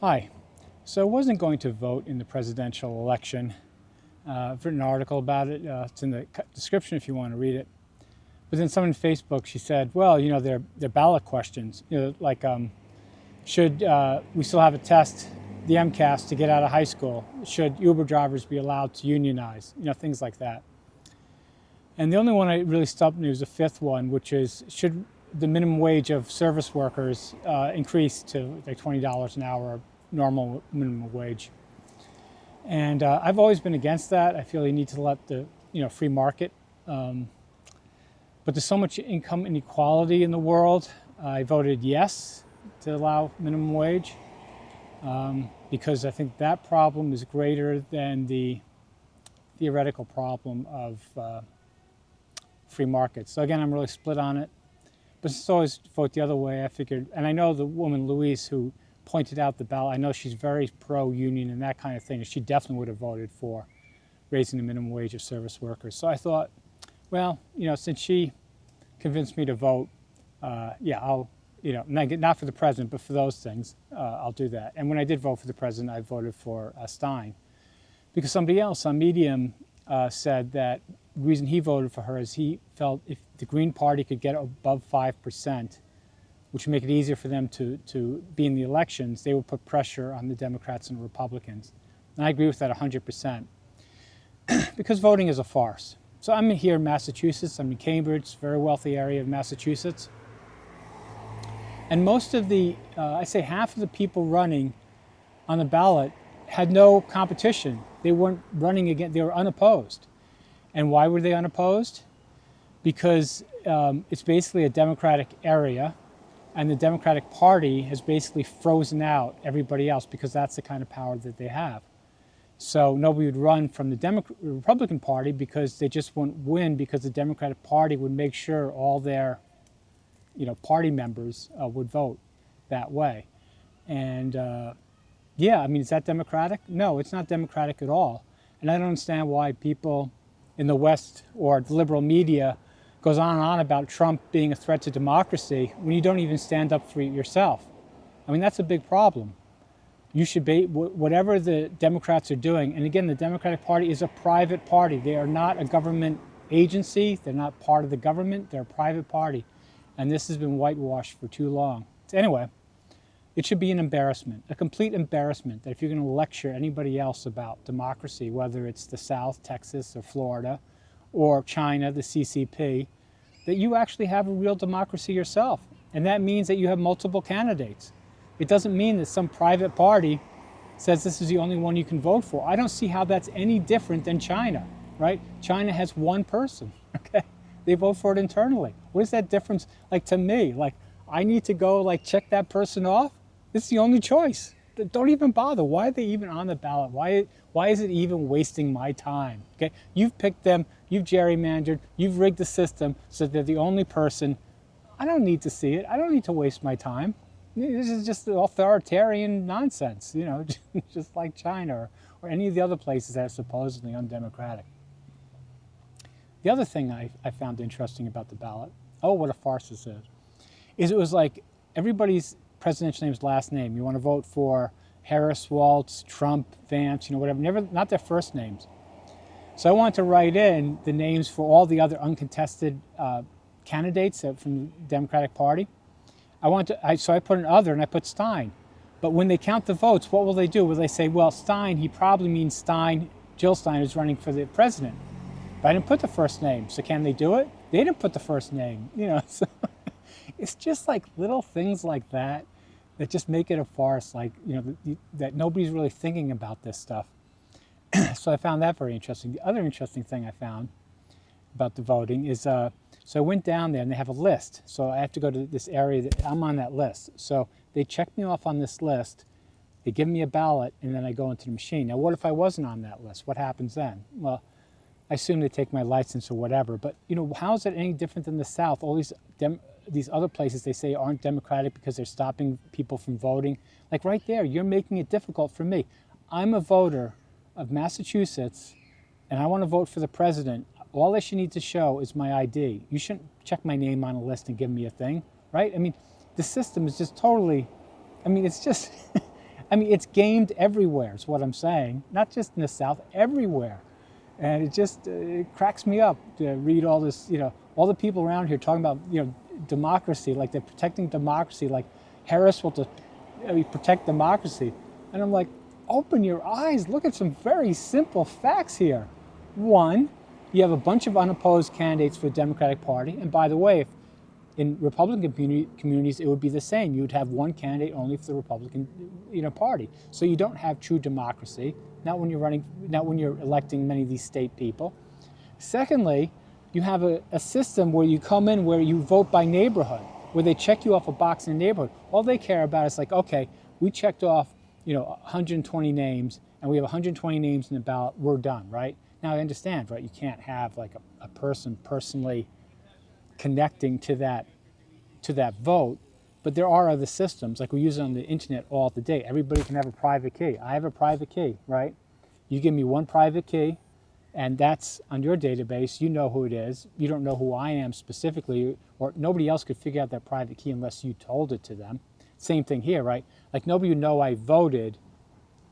Hi. So I wasn't going to vote in the presidential election. I've written an article about it. It's in the description if you want to read it. But then someone on Facebook, she said, well, they're ballot questions. Should we still have a test, the MCAS, to get out of high school? Should Uber drivers be allowed to unionize? Things like that. And the only one I really stopped me was the fifth one, which is, should the minimum wage of service workers increase to like $20 an hour, normal minimum wage? And I've always been against that. I feel you need to let the free market. But there's so much income inequality in the world. I voted yes to allow minimum wage because I think that problem is greater than the theoretical problem of free markets. So again, I'm really split on it. But it's always vote the other way. I figured, and I know the woman, Louise, who pointed out the ballot, I know she's very pro-union and that kind of thing. She definitely would have voted for raising the minimum wage of service workers. So I thought, well, since she convinced me to vote, I'll, not for the president, but for those things, I'll do that. And when I did vote for the president, I voted for Stein. Because somebody else on Medium said that the reason he voted for her is he felt if the Green Party could get above 5%, which would make it easier for them to be in the elections, they would put pressure on the Democrats and Republicans. And I agree with that 100%. Because voting is a farce. So I'm here in Massachusetts. I'm in Cambridge, very wealthy area of Massachusetts. And most of the, I say half of the people running on the ballot had no competition. They weren't running again, they were unopposed. And why were they unopposed? Because it's basically a Democratic area, and the Democratic Party has basically frozen out everybody else because that's the kind of power that they have. So nobody would run from the Republican Party because they just wouldn't win, because the Democratic Party would make sure all their party members would vote that way. And is that democratic? No, it's not democratic at all. And I don't understand why people in the West or the liberal media goes on and on about Trump being a threat to democracy when you don't even stand up for it yourself. I mean, that's a big problem. You should be, whatever the Democrats are doing, and again, the Democratic Party is a private party. They are not a government agency. They're not part of the government. They're a private party. And this has been whitewashed for too long. So anyway, it should be an embarrassment, a complete embarrassment, that if you're going to lecture anybody else about democracy, whether it's the South, Texas, or Florida, or China, the CCP, that you actually have a real democracy yourself. And that means that you have multiple candidates. It doesn't mean that some private party says this is the only one you can vote for. I don't see how that's any different than China, right? China has one person, okay? They vote for it internally. What is that difference like to me? Like, I need to go check that person off? This is the only choice. Don't even bother. Why are they even on the ballot? Why is it even wasting my time? Okay, you've picked them, you've gerrymandered, you've rigged the system so they're the only person. I don't need to see it. I don't need to waste my time. This is just authoritarian nonsense, just like China or any of the other places that are supposedly undemocratic. The other thing I found interesting about the ballot, what a farce this is it was like everybody's presidential name's last name. You want to vote for Harris, Waltz, Trump, Vance, whatever, not their first names. So I wanted to write in the names for all the other uncontested candidates from the Democratic Party. So I put an other and I put Stein. But when they count the votes, what will they do? Will they say, well, Stein, he probably means Jill Stein is running for the president. But I didn't put the first name, so can they do it? They didn't put the first name, So it's just like little things like that just make it a farce, that nobody's really thinking about this stuff. So I found that very interesting. The other interesting thing I found about the voting is, so I went down there and they have a list. So I have to go to this area that I'm on that list. So they check me off on this list, they give me a ballot, and then I go into the machine. Now, what if I wasn't on that list? What happens then? Well, I assume they take my license or whatever, but how is it any different than the South? All these other places they say aren't democratic because they're stopping people from voting. Like right there, you're making it difficult for me. I'm a voter of Massachusetts, and I want to vote for the president. All I should need to show is my ID. You shouldn't check my name on a list and give me a thing, right? I mean, the system is just totally, it's just, I mean, it's gamed everywhere, is what I'm saying. Not just in the South, everywhere. And it just it cracks me up to read all this, all the people around here talking about, democracy, like they're protecting democracy, like Harris will protect democracy. And I'm like, open your eyes, look at some very simple facts here. One, you have a bunch of unopposed candidates for the Democratic Party. And by the way, if in Republican communities, it would be the same. You would have one candidate only for the Republican, Party. So you don't have true democracy. Not when you're electing many of these state people. Secondly, you have a system where you come in where you vote by neighborhood, where they check you off a box in a neighborhood. All they care about is like, okay, we checked off, 120 names, and we have 120 names in the ballot. We're done, right? Now I understand, right? You can't have like a person personally connecting to that vote, but there are other systems, like we use it on the internet all the day. Everybody can have a private key. I have a private key, right? You give me one private key, and that's on your database. You know who it is. You don't know who I am specifically, or nobody else could figure out that private key unless you told it to them. Same thing here, right? Like nobody would know I voted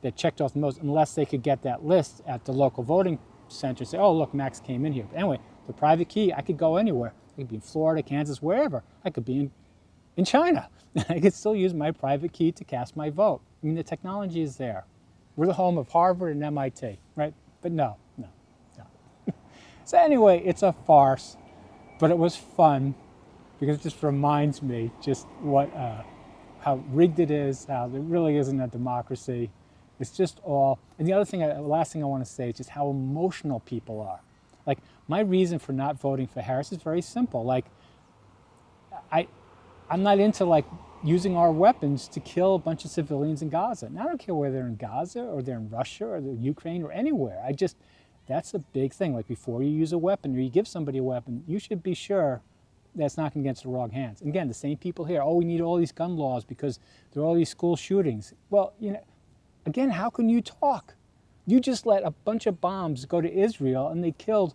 that checked off the most unless they could get that list at the local voting center and say, oh, look, Max came in here. But anyway, the private key, I could go anywhere. I could be in Florida, Kansas, wherever. I could be in China. I could still use my private key to cast my vote. I mean, the technology is there. We're the home of Harvard and MIT, right? But no. So anyway, it's a farce, but it was fun because it just reminds me just how rigged it is, how there really isn't a democracy. It's just all, and the last thing I want to say is just how emotional people are. Like, my reason for not voting for Harris is very simple. Like, I'm not into like using our weapons to kill a bunch of civilians in Gaza. And I don't care whether they're in Gaza or they're in Russia or they're Ukraine or anywhere. That's a big thing. Like, before you use a weapon or you give somebody a weapon, you should be sure that's not against the wrong hands. And again, the same people here, we need all these gun laws because there are all these school shootings. Well, again, how can you talk? You just let a bunch of bombs go to Israel and they killed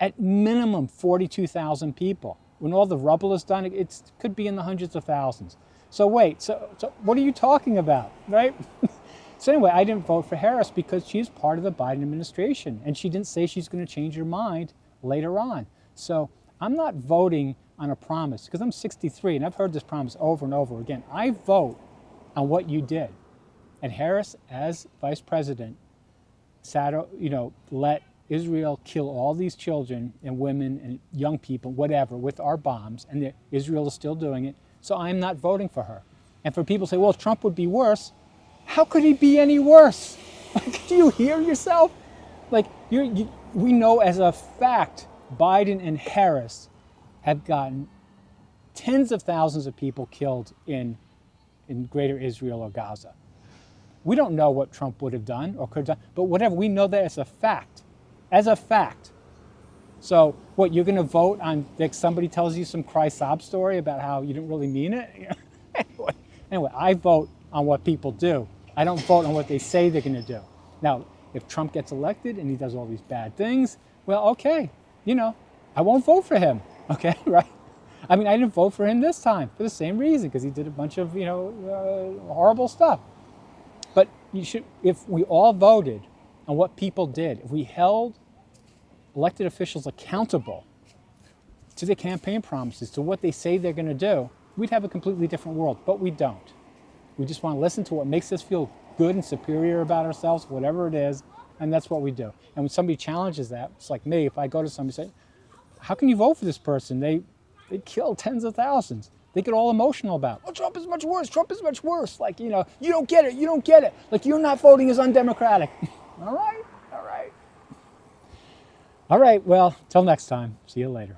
at minimum 42,000 people. When all the rubble is done, it could be in the hundreds of thousands. So wait, so what are you talking about, right? So anyway, I didn't vote for Harris because she's part of the Biden administration, and she didn't say she's going to change her mind later on. So I'm not voting on a promise because I'm 63, and I've heard this promise over and over again. I vote on what you did. And Harris, as vice president, let Israel kill all these children and women and young people, whatever, with our bombs, and Israel is still doing it. So I'm not voting for her. And for people to say, well, Trump would be worse. How could he be any worse? Do you hear yourself? Like, we know as a fact, Biden and Harris have gotten tens of thousands of people killed in greater Israel or Gaza. We don't know what Trump would have done or could have done, but whatever, we know that as a fact. As a fact. So what, you're going to vote on, like, somebody tells you some cry-sob story about how you didn't really mean it? Anyway, I vote on what people do. I don't vote on what they say they're going to do. Now, if Trump gets elected and he does all these bad things, well, okay, I won't vote for him, okay, right? I mean, I didn't vote for him this time for the same reason, because he did a bunch of, horrible stuff. But if we all voted on what people did, if we held elected officials accountable to their campaign promises, to what they say they're going to do, we'd have a completely different world, but we don't. We just want to listen to what makes us feel good and superior about ourselves, whatever it is, and that's what we do. And when somebody challenges that, it's like me, if I go to somebody and say, how can you vote for this person? They killed tens of thousands. They get all emotional about, Trump is much worse, Trump is much worse. Like, you don't get it. Like, you're not voting as undemocratic. All right, well, till next time. See you later.